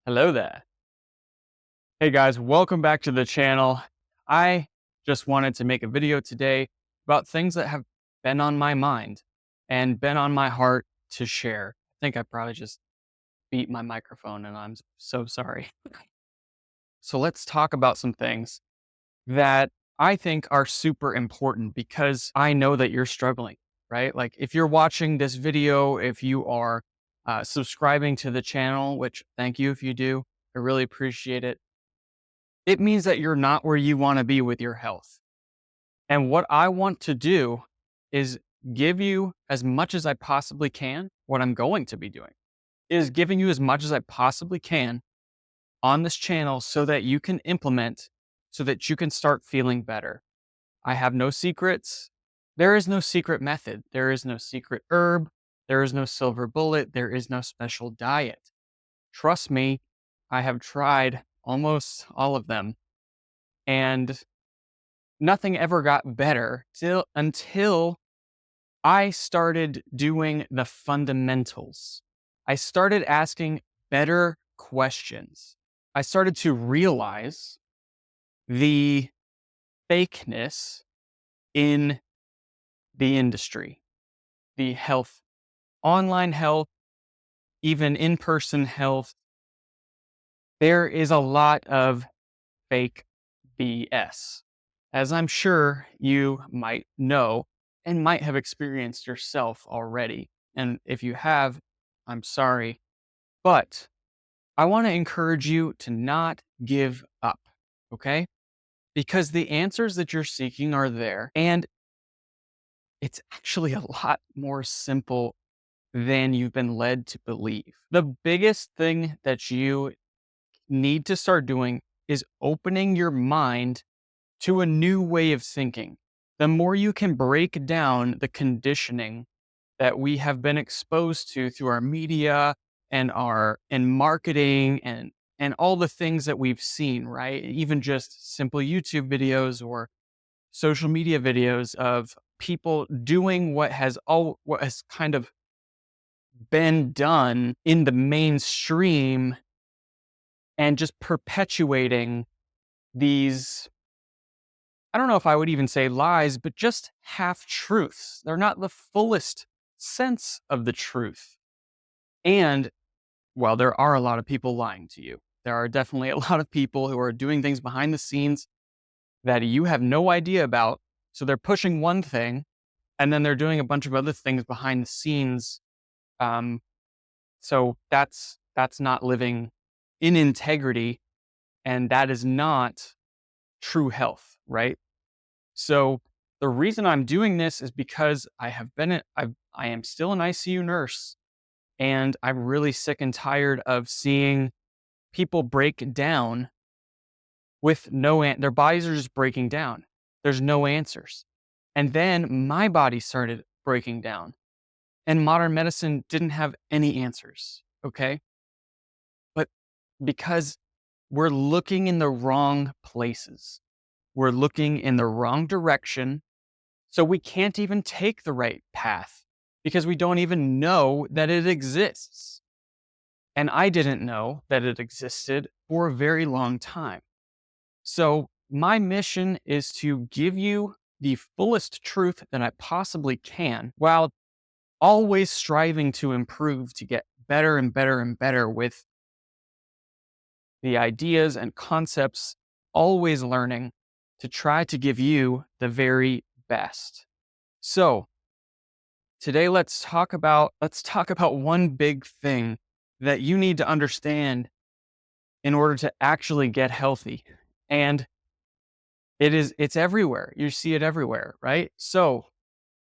Hello there. Hey guys, welcome back to the channel. I just wanted to make a video today about things that have been on my mind and been on my heart to share. I think I probably just beat my microphone and I'm so sorry. So let's talk about some things that I think are super important because I know that you're struggling, right? Like if you're watching this video, if you are subscribing to the channel, which thank you if you do, I really appreciate it. It means that you're not where you want to be with your health. And what I want to do is give you as much as I possibly can. What I'm going to be doing is giving you as much as I possibly can on this channel so that you can implement, so that you can start feeling better. I have no secrets. There is no secret method. There is no secret herb. There is no silver bullet. There is no special diet. Trust me, I have tried almost all of them. And nothing ever got better until I started doing the fundamentals. I started asking better questions. I started to realize the fakeness in the industry, the health, online health, even in-person health. There is a lot of fake BS, as I'm sure you might know and might have experienced yourself already. And if you have, I'm sorry. But I want to encourage you to not give up, okay? Because the answers that you're seeking are there. And it's actually a lot more simple than you've been led to believe. The biggest thing that you need to start doing is opening your mind to a new way of thinking. The more you can break down the conditioning that we have been exposed to through our media and our marketing and all the things that we've seen, right? Even just simple YouTube videos or social media videos of people doing what has kind of been done in the mainstream and just perpetuating these, I don't know if I would even say lies, but just half truths. They're not the fullest sense of the truth. And while there are a lot of people lying to you, there are definitely a lot of people who are doing things behind the scenes that you have no idea about. So they're pushing one thing and then they're doing a bunch of other things behind the scenes. So that's not living in integrity, and that is not true health, right? So the reason I'm doing this is because I am still an ICU nurse, and I'm really sick and tired of seeing people break down with their bodies are just breaking down. There's no answers. And then my body started breaking down, and modern medicine didn't have any answers. Okay. But because we're looking in the wrong places, we're looking in the wrong direction. So we can't even take the right path because we don't even know that it exists. And I didn't know that it existed for a very long time. So my mission is to give you the fullest truth that I possibly can while always striving to improve, to get better and better and better with the ideas and concepts, always learning to try to give you the very best. So today let's talk about one big thing that you need to understand in order to actually get healthy. And it's everywhere. You see it everywhere, right? So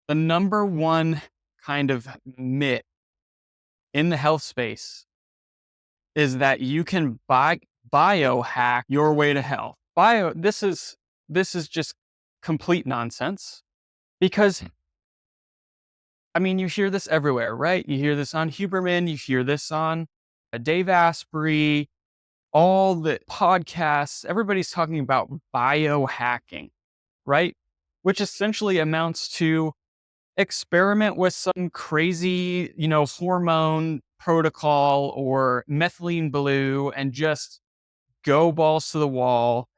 the number one kind of myth in the health space is that you can biohack your way to health. This is just complete nonsense because I mean, you hear this everywhere, right? You hear this on Huberman, you hear this on Dave Asprey, all the podcasts, everybody's talking about biohacking, right? Which essentially amounts to experiment with some crazy, hormone protocol or methylene blue and just go balls to the wall,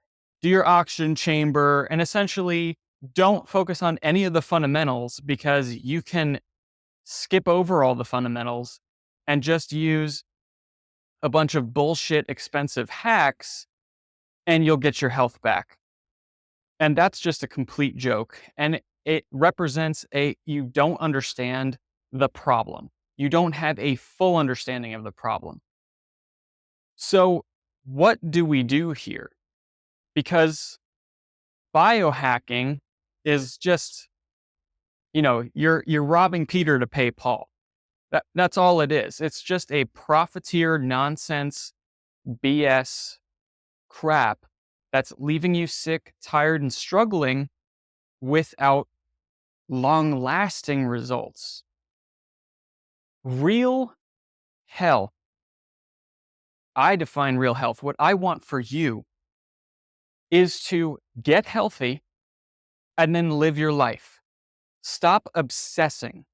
do your oxygen chamber, and essentially don't focus on any of the fundamentals because you can skip over all the fundamentals and just use a bunch of bullshit expensive hacks and you'll get your health back. And that's just a complete joke. And it represents you don't understand the problem. You don't have a full understanding of the problem. So, what do we do here? Because biohacking is just, you're robbing Peter to pay Paul. That's all it is. It's just a profiteer nonsense BS crap that's leaving you sick, tired, and struggling without long lasting results. Real health. I define real health. What I want for you is to get healthy and then live your life. Stop obsessing,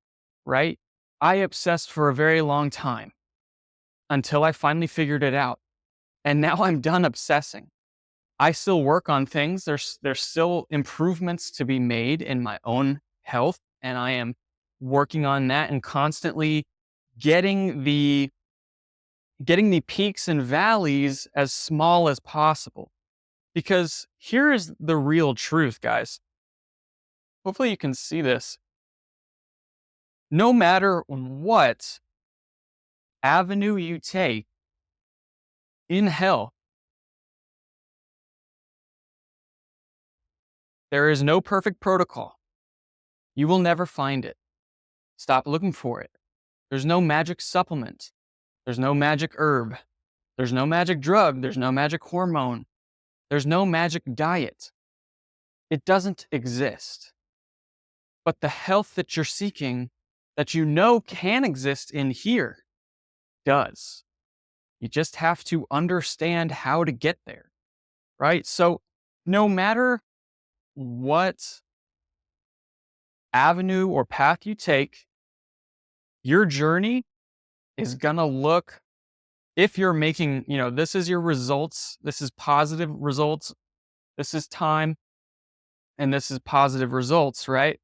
right? I obsessed for a very long time until I finally figured it out. And now I'm done obsessing. I still work on things. There's still improvements to be made in my own health, and I am working on that and constantly getting the peaks and valleys as small as possible. Because here is the real truth, guys. Hopefully you can see this. No matter what avenue you take in health, there is no perfect protocol. You will never find it. Stop looking for it. There's no magic supplement. There's no magic herb. There's no magic drug. There's no magic hormone. There's no magic diet. It doesn't exist. But the health that you're seeking, that you know can exist in here, does. You just have to understand how to get there, right? So no matter what avenue or path you take, your journey is going to look, if you're making, this is your results, this is positive results, this is time, and this is positive results, right?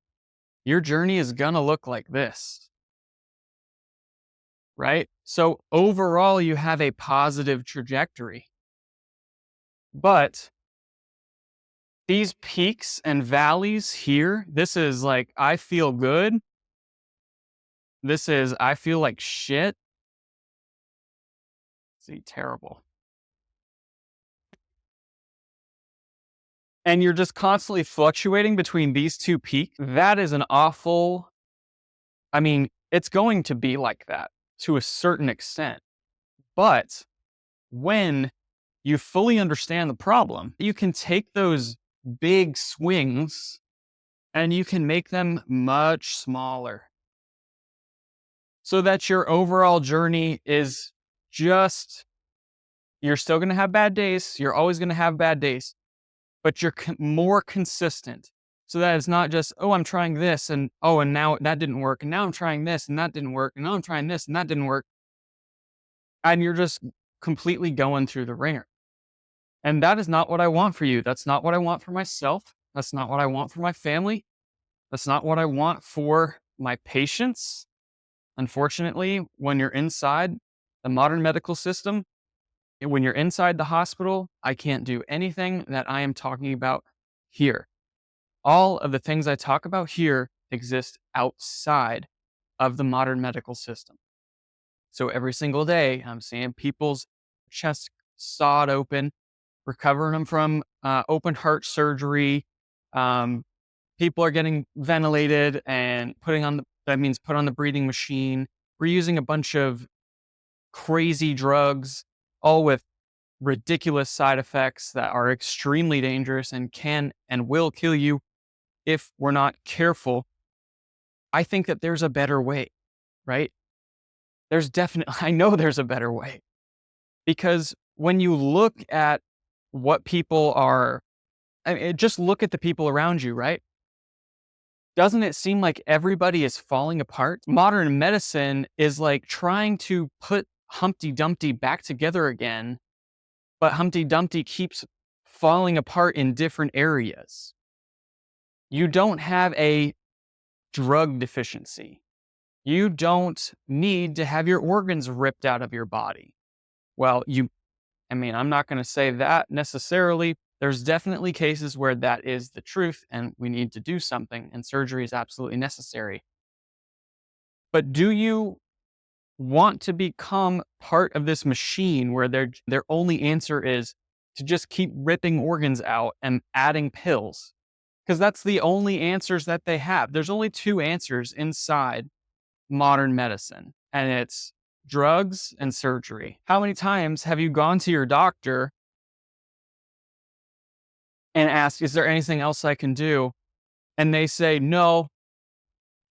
Your journey is going to look like this, right? So overall, you have a positive trajectory. But these peaks and valleys here, this is like, I feel good. This is, I feel like shit. See, terrible. And you're just constantly fluctuating between these two peaks. That is an awful, it's going to be like that to a certain extent. But when you fully understand the problem, you can take those big swings and you can make them much smaller so that your overall journey is just, you're still going to have bad days. You're always going to have bad days, but you're more consistent. So that it's not just, oh, I'm trying this and now that didn't work. And now I'm trying this and that didn't work. And now I'm trying this and that didn't work. And you're just completely going through the ringer. And that is not what I want for you. That's not what I want for myself. That's not what I want for my family. That's not what I want for my patients. Unfortunately, when you're inside the modern medical system, when you're inside the hospital, I can't do anything that I am talking about here. All of the things I talk about here exist outside of the modern medical system. So every single day, I'm seeing people's chests sawed open, recovering them from open heart surgery. People are getting ventilated and put on the breathing machine. We're using a bunch of crazy drugs, all with ridiculous side effects that are extremely dangerous and can and will kill you if we're not careful. I think that there's a better way, right? I know there's a better way, because when you look at what people are, just look at the people around you, right? Doesn't it seem like everybody is falling apart? Modern medicine is like trying to put Humpty Dumpty back together again, but Humpty Dumpty keeps falling apart in different areas. You don't have a drug deficiency. You don't need to have your organs ripped out of your body. Well, I'm not going to say that necessarily. There's definitely cases where that is the truth and we need to do something and surgery is absolutely necessary. But do you want to become part of this machine where their only answer is to just keep ripping organs out and adding pills? Because that's the only answers that they have. There's only two answers inside modern medicine, and it's drugs and surgery. How many times have you gone to your doctor and asked, is there anything else I can do? And they say, no,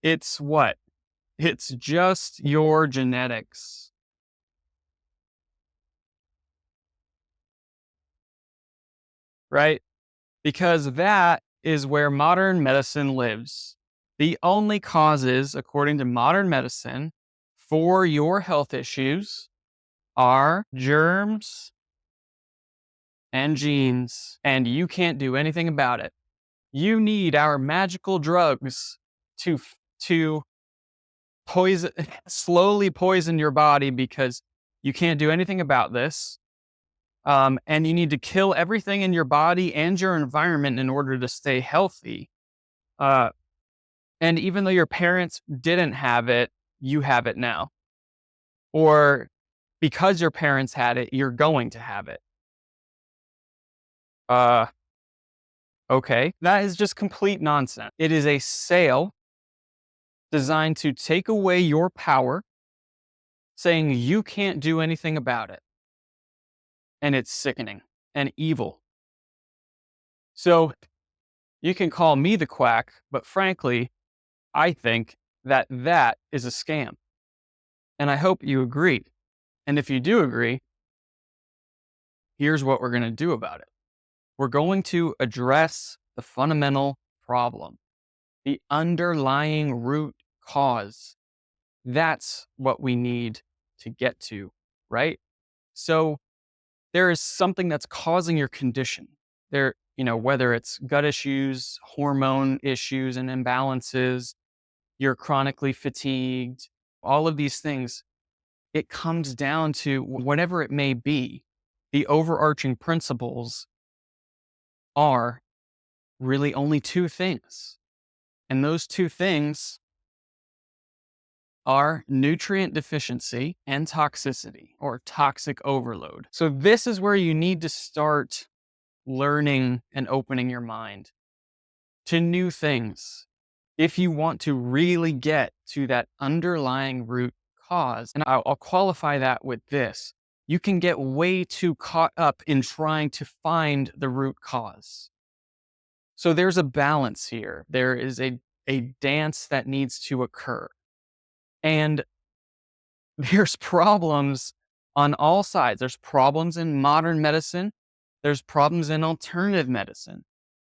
it's what? It's just your genetics, right? Because that is where modern medicine lives. The only causes, according to modern medicine, for your health issues are germs and genes, and you can't do anything about it. You need our magical drugs to poison, slowly poison your body because you can't do anything about this. And you need to kill everything in your body and your environment in order to stay healthy. Uh, and even though your parents didn't have it, you have it now. Or because your parents had it, you're going to have it. Uh, okay. That is just complete nonsense. It is a sale designed to take away your power, saying you can't do anything about it. And it's sickening and evil. So you can call me the quack, but frankly, I think that that is a scam. And I hope you agree. And if you do agree, here's what we're going to do about it. We're going to address the fundamental problem, the underlying root cause. That's what we need to get to, right? So there is something that's causing your condition. Whether it's gut issues, hormone issues and imbalances, you're chronically fatigued, all of these things, it comes down to whatever it may be. The overarching principles are really only two things. And those two things are nutrient deficiency and toxicity or toxic overload. So this is where you need to start learning and opening your mind to new things if you want to really get to that underlying root cause. And I'll qualify that with this. You can get way too caught up in trying to find the root cause. So there's a balance here. There is a dance that needs to occur. And there's problems on all sides. There's problems in modern medicine. There's problems in alternative medicine.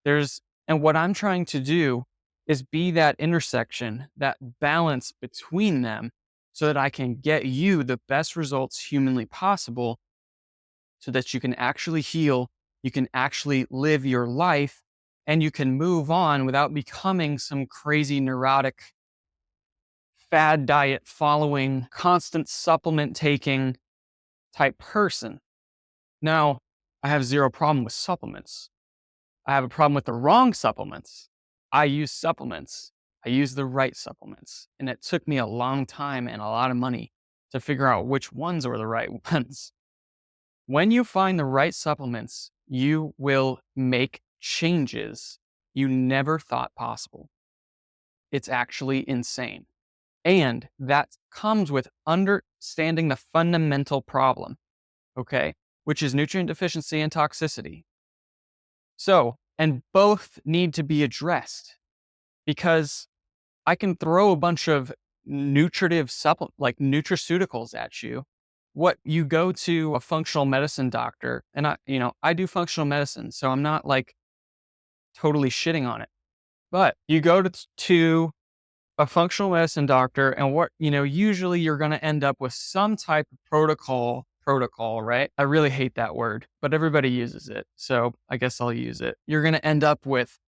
And what I'm trying to do is be that intersection, that balance between them so that I can get you the best results humanly possible so that you can actually heal, you can actually live your life, and you can move on without becoming some crazy neurotic fad diet following, constant supplement taking type person. Now, I have zero problem with supplements. I have a problem with the wrong supplements. I use supplements. I use the right supplements. And it took me a long time and a lot of money to figure out which ones were the right ones. When you find the right supplements, you will make changes you never thought possible. It's actually insane. And that comes with understanding the fundamental problem, okay, which is nutrient deficiency and toxicity. So, and both need to be addressed because I can throw a bunch of nutritive supplements like nutraceuticals at you. What you go to a functional medicine doctor, and I do functional medicine, so I'm not like totally shitting on it. But you go to a functional medicine doctor, and usually you're going to end up with some type of protocol, right? I really hate that word, but everybody uses it. So I guess I'll use it. You're going to end up with,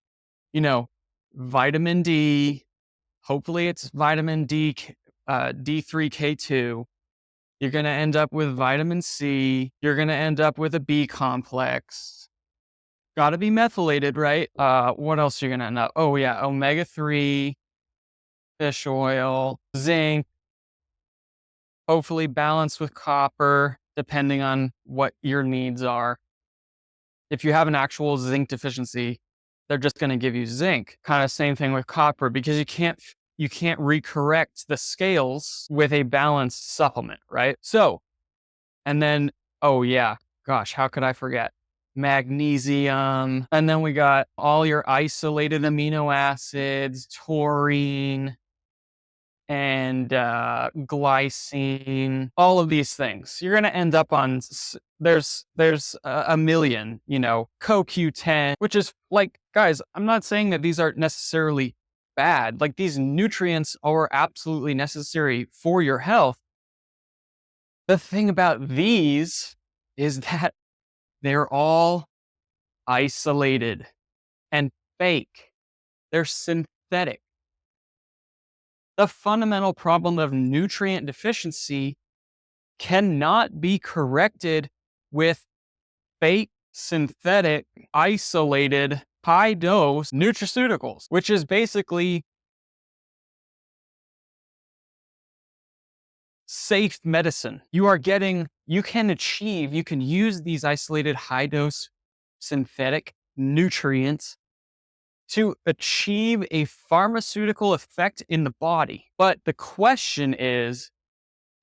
you know, vitamin D. Hopefully it's vitamin D, D3K2. You're going to end up with vitamin C. You're going to end up with a B complex. Got to be methylated, right? What else are you going to end up? Oh yeah, omega-3, fish oil, zinc, hopefully balanced with copper, depending on what your needs are. If you have an actual zinc deficiency, they're just going to give you zinc. Kind of same thing with copper, because you can't recorrect the scales with a balanced supplement, right? So, and then, oh yeah, gosh, how could I forget? Magnesium. And then we got all your isolated amino acids, taurine, and glycine, all of these things. You're going to end up on, there's a million, CoQ10, which is like, guys, I'm not saying that these aren't necessarily bad. Like, these nutrients are absolutely necessary for your health. The thing about these is that they're all isolated and fake. They're synthetic. The fundamental problem of nutrient deficiency cannot be corrected with fake, synthetic, isolated, high dose nutraceuticals, which is basically safe medicine. You can use these isolated, high dose synthetic nutrients to achieve a pharmaceutical effect in the body. But the question is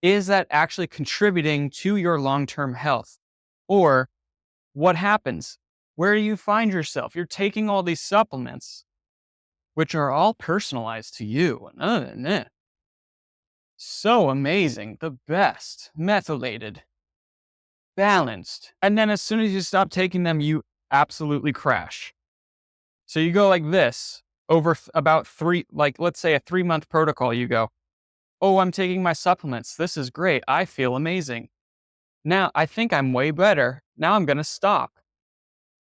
that actually contributing to your long-term health? Or what happens? Where do you find yourself? You're taking all these supplements, which are all personalized to you. So amazing, the best, methylated, balanced. And then as soon as you stop taking them, you absolutely crash. So you go like this over about let's say a 3-month protocol. You go, oh, I'm taking my supplements. This is great. I feel amazing. Now I think I'm way better. Now I'm going to stop.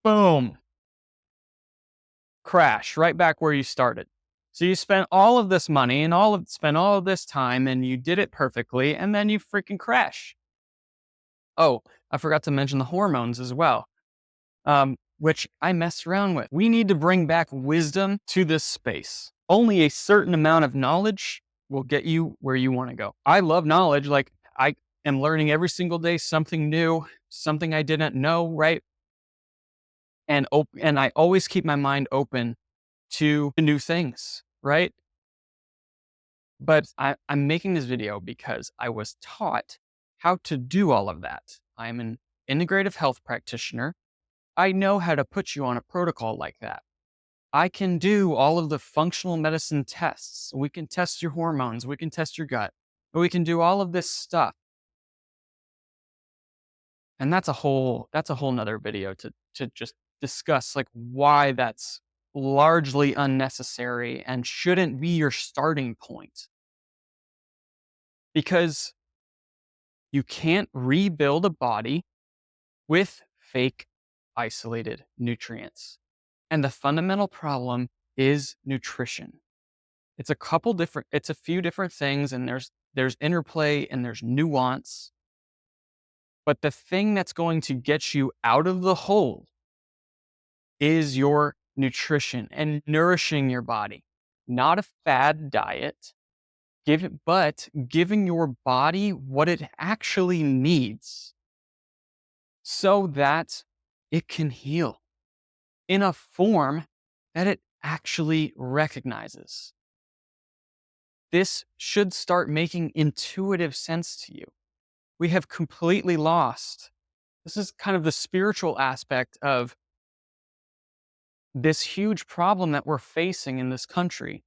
Boom. Crash right back where you started. So you spent all of this money and spent all of this time, and you did it perfectly, and then you freaking crash. Oh, I forgot to mention the hormones as well, which I messed around with. We need to bring back wisdom to this space. Only a certain amount of knowledge will get you where you want to go. I love knowledge. Like, I am learning every single day something new, something I didn't know, right? And I always keep my mind open to new things, right? But I'm making this video because I was taught how to do all of that. I'm an integrative health practitioner. I know how to put you on a protocol like that. I can do all of the functional medicine tests. We can test your hormones. We can test your gut. We can do all of this stuff. And that's a whole nother video to just discuss, like, why that's largely unnecessary and shouldn't be your starting point. Because you can't rebuild a body with fake isolated nutrients. And the fundamental problem is nutrition. It's a few different things, and there's interplay and there's nuance. But the thing that's going to get you out of the hole is your nutrition and nourishing your body, not a fad diet, but giving your body what it actually needs so that it can heal in a form that it actually recognizes. This should start making intuitive sense to you. We have completely lost. This is kind of the spiritual aspect of this huge problem that we're facing in this country,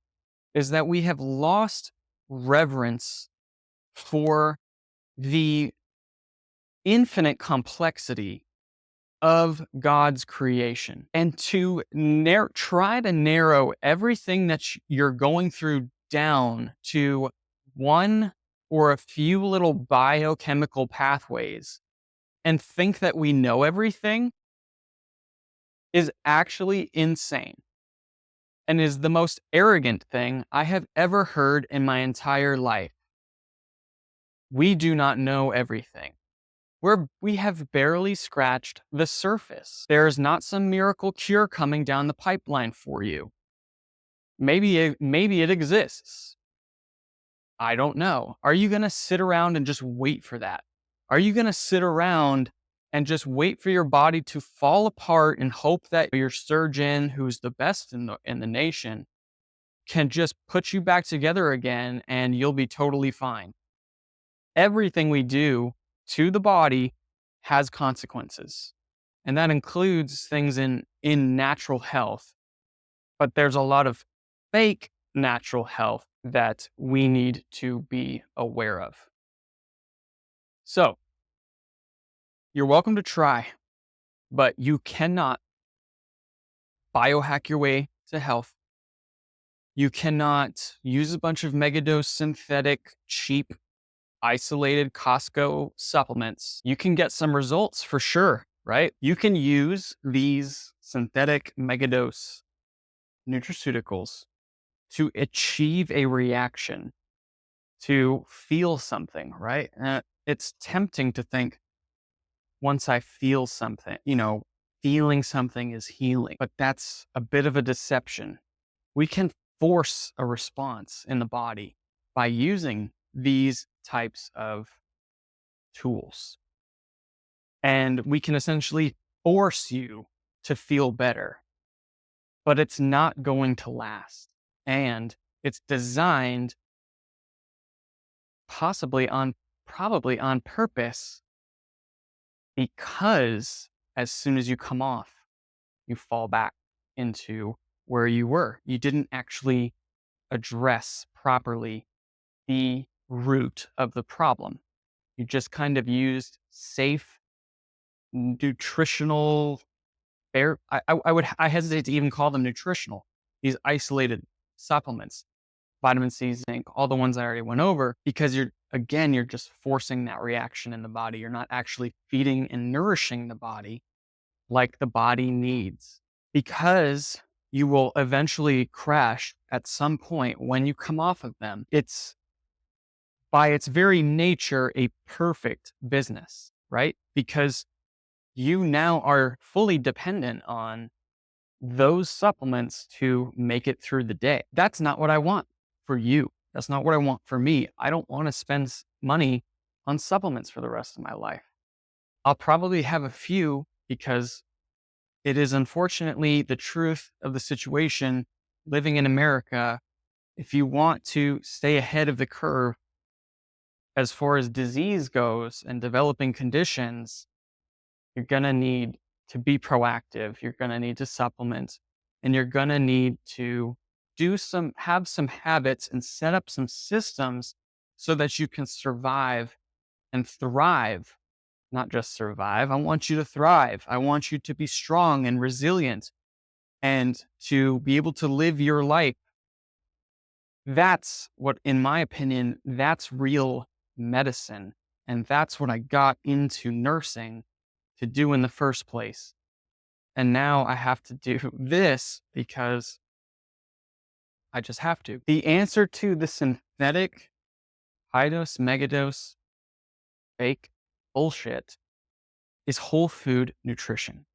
is that we have lost reverence for the infinite complexity of God's creation, and to try to narrow everything that you're going through down to one or a few little biochemical pathways and think that we know everything is actually insane and is the most arrogant thing I have ever heard in my entire life. We do not know everything. We have barely scratched the surface. There is not some miracle cure coming down the pipeline for you. Maybe it exists. I don't know. Are you going to sit around and just wait for that? Are you going to sit around and just wait for your body to fall apart and hope that your surgeon, who's the best in the nation, can just put you back together again and you'll be totally fine? Everything we do to the body has consequences. And that includes things in natural health. But there's a lot of fake natural health that we need to be aware of. So, you're welcome to try, but you cannot biohack your way to health. You cannot use a bunch of megadose synthetic, cheap, isolated Costco supplements. You can get some results for sure, right? You can use these synthetic megadose nutraceuticals to achieve a reaction, to feel something, right? It's tempting to think, once I feel something, feeling something is healing, but that's a bit of a deception. We can force a response in the body by using these types of tools. And we can essentially force you to feel better, but it's not going to last. And it's designed probably on purpose, because as soon as you come off, you fall back into where you were. You didn't actually address properly the root of the problem. You just kind of used safe, nutritional, I hesitate to even call them nutritional, these isolated supplements, vitamin C, zinc, all the ones I already went over, because you're just forcing that reaction in the body. You're not actually feeding and nourishing the body like the body needs, because you will eventually crash at some point when you come off of them. It's by its very nature a perfect business, right? Because you now are fully dependent on those supplements to make it through the day. That's not what I want for you. That's not what I want for me. I don't want to spend money on supplements for the rest of my life. I'll probably have a few, because it is unfortunately the truth of the situation living in America. If you want to stay ahead of the curve as far as disease goes and developing conditions, you're going to need to be proactive. You're going to need to supplement, and you're going to need to have some habits and set up some systems so that you can survive and thrive. Not just survive. I want you to thrive. I want you to be strong and resilient and to be able to live your life. That's what, in my opinion, that's real medicine. And that's what I got into nursing to do in the first place. And now I have to do this because I just have to. The answer to the synthetic, high dose, megadose, fake bullshit is whole food nutrition.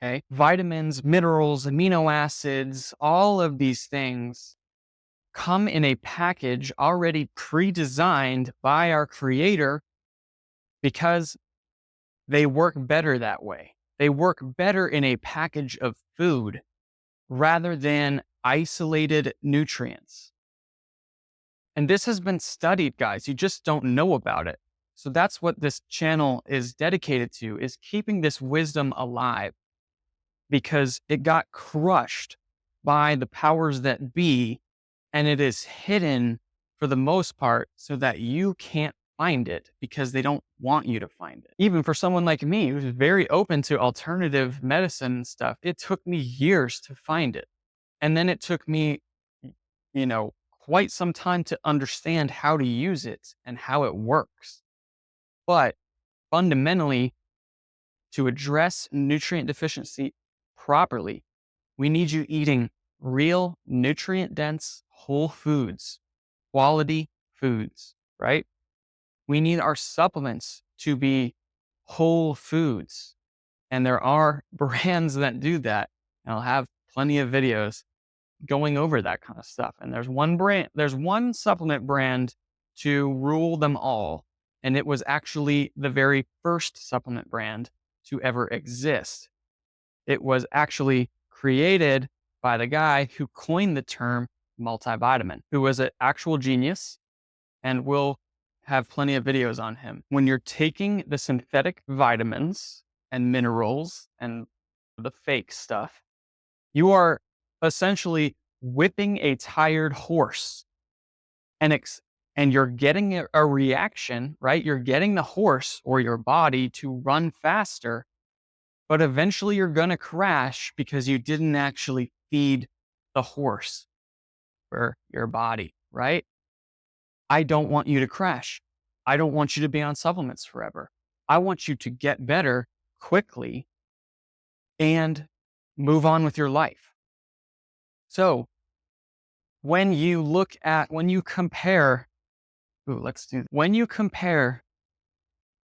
Okay. Vitamins, minerals, amino acids, all of these things come in a package already pre-designed by our creator, because they work better that way. They work better in a package of food rather than isolated nutrients. And this has been studied, guys. You just don't know about it. So that's what this channel is dedicated to, is keeping this wisdom alive, because it got crushed by the powers that be, and it is hidden for the most part so that you can't find it because they don't want you to find it. Even for someone like me who's very open to alternative medicine and stuff, it took me years to find it. And then it took me, quite some time to understand how to use it and how it works. But fundamentally, to address nutrient deficiency properly, we need you eating real nutrient dense whole foods, quality foods, right? We need our supplements to be whole foods. And there are brands that do that. And I'll have plenty of videos going over that kind of stuff. And there's one supplement brand to rule them all. And it was actually the very first supplement brand to ever exist. It was actually created by the guy who coined the term multivitamin, who was an actual genius, and we'll have plenty of videos on him. When you're taking the synthetic vitamins and minerals and the fake stuff, you are essentially whipping a tired horse, and you're getting a reaction, right? You're getting the horse or your body to run faster, but eventually you're going to crash because you didn't actually feed the horse or your body, right? I don't want you to crash. I don't want you to be on supplements forever. I want you to get better quickly and move on with your life. So when you compare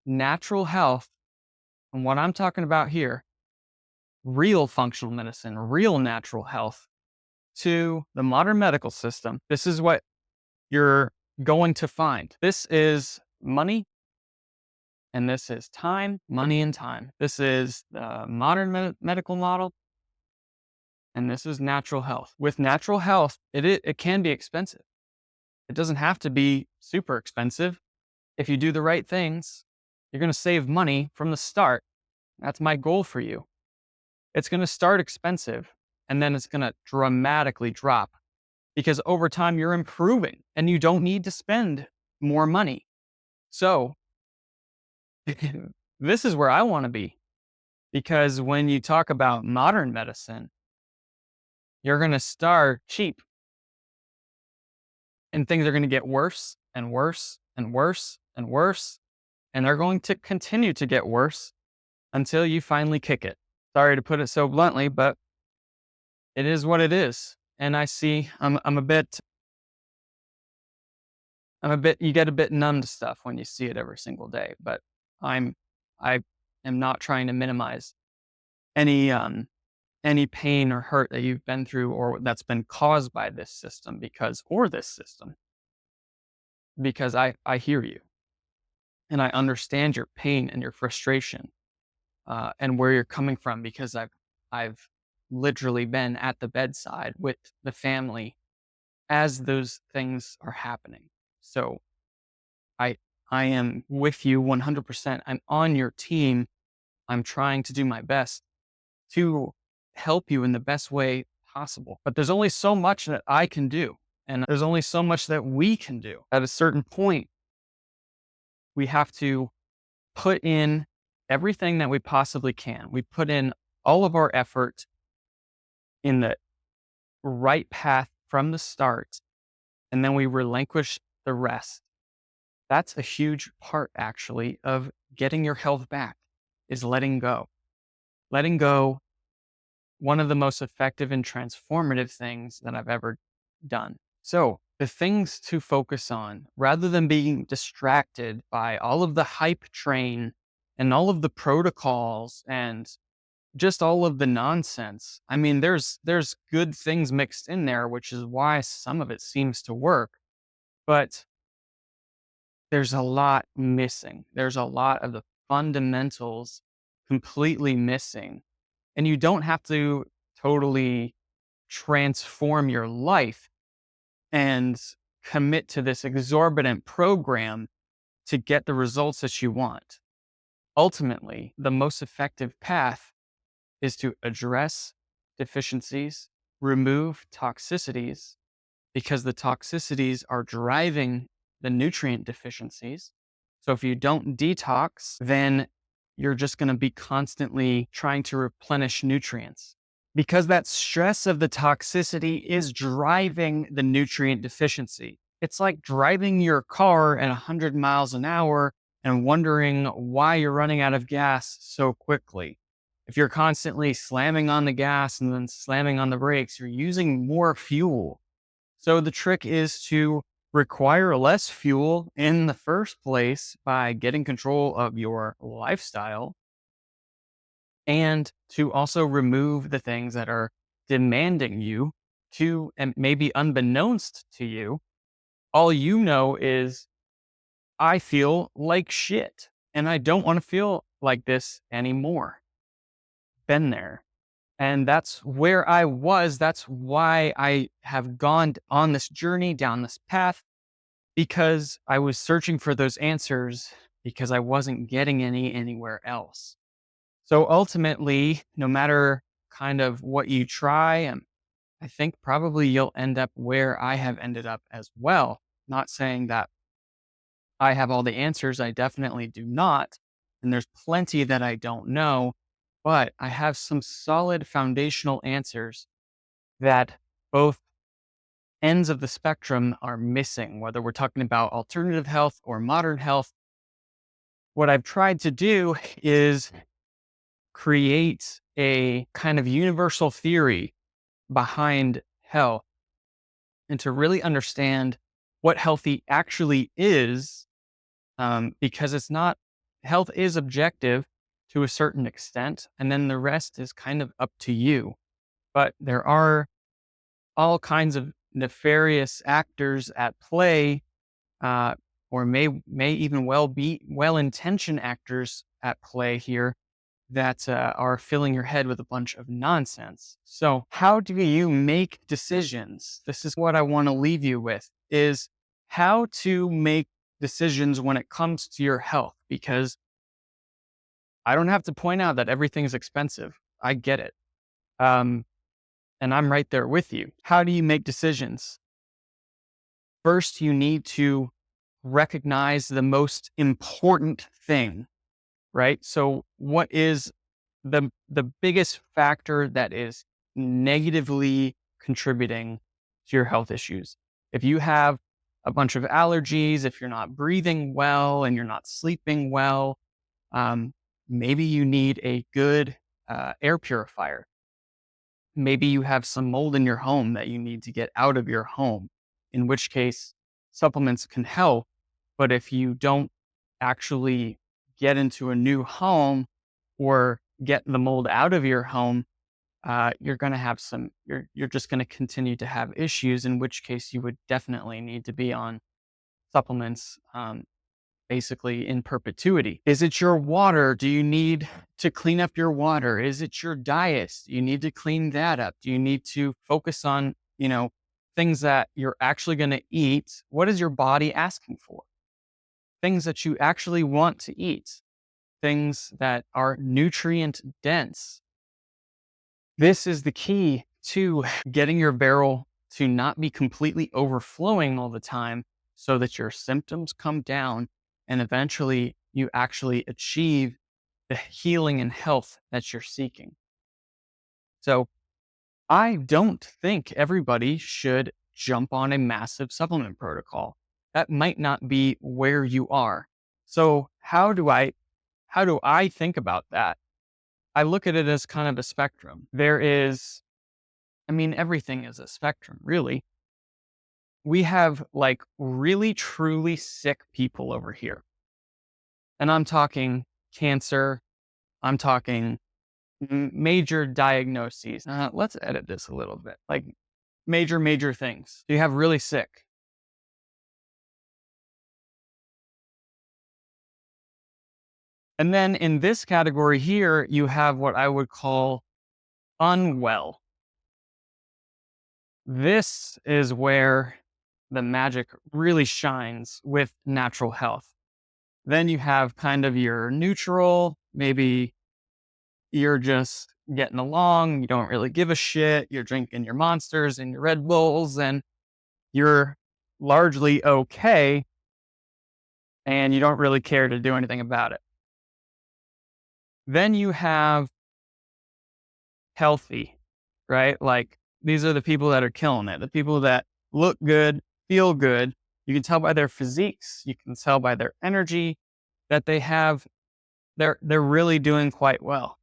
natural health, and what I'm talking about here, real functional medicine, real natural health, to the modern medical system, this is what you're going to find. This is money, and this is time, money, and time. This is the modern medical model, and this is natural health. With natural health, it can be expensive. It doesn't have to be super expensive. If you do the right things, you're going to save money from the start. That's my goal for you. It's going to start expensive, and then it's going to dramatically drop because over time you're improving and you don't need to spend more money. So this is where I want to be, because when you talk about modern medicine, you're going to start cheap and things are going to get worse and worse and worse and worse. And they're going to continue to get worse until you finally kick it. Sorry to put it so bluntly, but it is what it is. And I see you get a bit numb to stuff when you see it every single day, but I am not trying to minimize any pain or hurt that you've been through or that's been caused by this system because I hear you and I understand your pain and your frustration, and where you're coming from, because I've literally been at the bedside with the family as those things are happening. So I I am with you 100%. I'm on your team. I'm trying to do my best to help you in the best way possible. But there's only so much that I can do, and there's only so much that we can do. At a certain point, we have to put in everything that we possibly can. We put in all of our effort in the right path from the start, and then we relinquish the rest. That's a huge part, actually, of getting your health back, is letting go. Letting go, one of the most effective and transformative things that I've ever done. So the things to focus on, rather than being distracted by all of the hype train and all of the protocols and just all of the nonsense. I mean, there's good things mixed in there, which is why some of it seems to work, but there's a lot missing. There's a lot of the fundamentals completely missing. And you don't have to totally transform your life and commit to this exorbitant program to get the results that you want. Ultimately, the most effective path is to address deficiencies, remove toxicities, because the toxicities are driving the nutrient deficiencies. So if you don't detox, then you're just going to be constantly trying to replenish nutrients because that stress of the toxicity is driving the nutrient deficiency. It's like driving your car at 100 miles an hour and wondering why you're running out of gas so quickly. If you're constantly slamming on the gas and then slamming on the brakes, you're using more fuel. So the trick is to require less fuel in the first place by getting control of your lifestyle and to also remove the things that are demanding you to, and maybe unbeknownst to you, all you know is I feel like shit and I don't want to feel like this anymore. Been there. And that's where I was. That's why I have gone on this journey down this path because I was searching for those answers because I wasn't getting any anywhere else. So ultimately, no matter kind of what you try, I think probably you'll end up where I have ended up as well. Not saying that I have all the answers, I definitely do not. And there's plenty that I don't know, but I have some solid foundational answers that both ends of the spectrum are missing, whether we're talking about alternative health or modern health. What I've tried to do is create a kind of universal theory behind health and to really understand what healthy actually is, because it's not, health is objective to a certain extent, and then the rest is kind of up to you. But there are all kinds of nefarious actors at play, uh, or may even well be well-intentioned actors at play here that are filling your head with a bunch of nonsense. So how do you make decisions? This is what I want to leave you with, is how to make decisions when it comes to your health, because I don't have to point out that everything's expensive. I get it. Um, and I'm right there with you. How do you make decisions? First, you need to recognize the most important thing, right? So what is the biggest factor that is negatively contributing to your health issues? If you have a bunch of allergies, if you're not breathing well and you're not sleeping well, um, maybe you need a good air purifier. Maybe you have some mold in your home that you need to get out of your home, in which case supplements can help. But if you don't actually get into a new home or get the mold out of your home, you're going to have you're just going to continue to have issues, in which case you would definitely need to be on supplements, basically in perpetuity. Is it your water? Do you need to clean up your water? Is it your diet? Do you need to clean that up? Do you need to focus on, things that you're actually going to eat? What is your body asking for? Things that you actually want to eat, things that are nutrient dense. This is the key to getting your barrel to not be completely overflowing all the time so that your symptoms come down and eventually you actually achieve the healing and health that you're seeking. So I don't think everybody should jump on a massive supplement protocol. That might not be where you are. So how do I think about that? I look at it as kind of a spectrum. Everything is a spectrum, really. We have like really, truly sick people over here. And I'm talking cancer. I'm talking major diagnoses. Let's edit this a little bit. Like major things. You have really sick. And then in this category here, you have what I would call unwell. This is where the magic really shines with natural health. Then you have kind of your neutral, maybe you're just getting along, you don't really give a shit, you're drinking your Monsters and your Red Bulls, and you're largely okay. and you don't really care to do anything about it. Then you have healthy, right? Like these are the people that are killing it, the people that look good, feel good. You can tell by their physiques, you can tell by their energy that they're really doing quite well.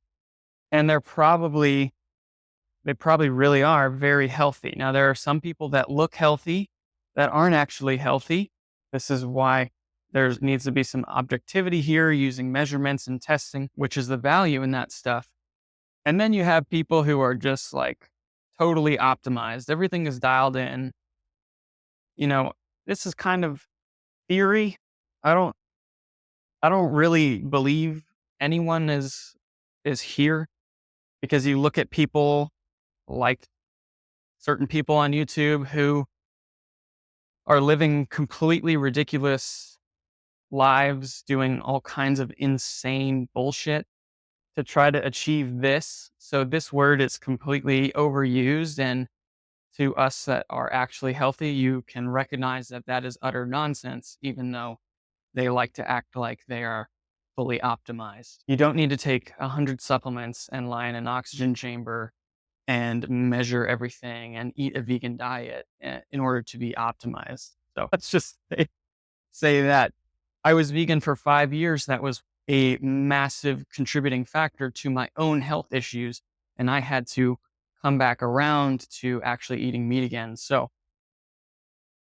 And they probably really are very healthy. Now there are some people that look healthy that aren't actually healthy. This is why there needs to be some objectivity here using measurements and testing, which is the value in that stuff. And then you have people who are just like totally optimized. Everything is dialed in. You know, this is kind of theory. I don't I don't really believe anyone is here because you look at people like certain people on YouTube who are living completely ridiculous lives, doing all kinds of insane bullshit to try to achieve this. So this word is completely overused, and to us that are actually healthy, you can recognize that that is utter nonsense, even though they like to act like they are fully optimized. You don't need to take 100 supplements and lie in an oxygen chamber and measure everything and eat a vegan diet in order to be optimized. So let's just say that I was vegan for 5 years. That was a massive contributing factor to my own health issues. And I had to come back around to actually eating meat again. So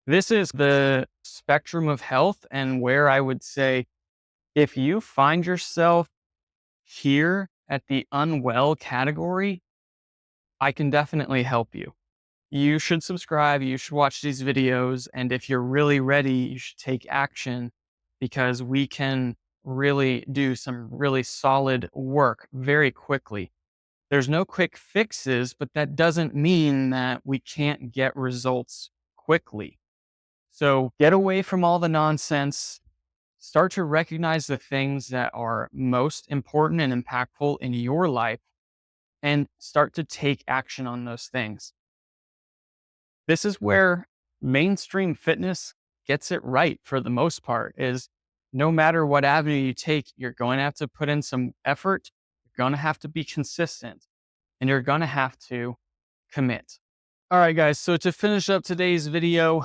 this is the spectrum of health, and where I would say if you find yourself here at the unwell category, I can definitely help you. You should subscribe, you should watch these videos, and if you're really ready, you should take action because we can really do some really solid work very quickly. There's no quick fixes, but that doesn't mean that we can't get results quickly. So get away from all the nonsense. Start to recognize the things that are most important and impactful in your life and start to take action on those things. This is where mainstream fitness gets it right for the most part is no matter what avenue you take, you're going to have to put in some effort. You're going to have to be consistent and you're going to have to commit. All right, guys. So to finish up today's video,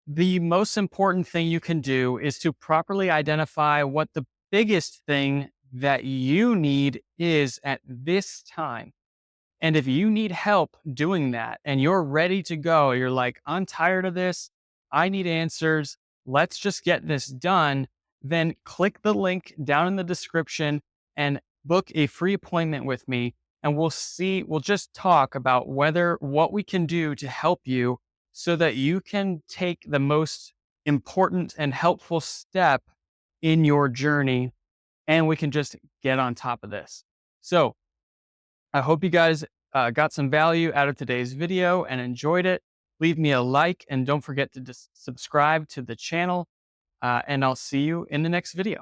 the most important thing you can do is to properly identify what the biggest thing that you need is at this time. And if you need help doing that and you're ready to go, you're like, I'm tired of this. I need answers. Let's just get this done. Then click the link down in the description and book a free appointment with me. And we'll just talk about what we can do to help you so that you can take the most important and helpful step in your journey. And we can just get on top of this. So I hope you guys got some value out of today's video and enjoyed it. Leave me a like and don't forget to subscribe to the channel. And I'll see you in the next video.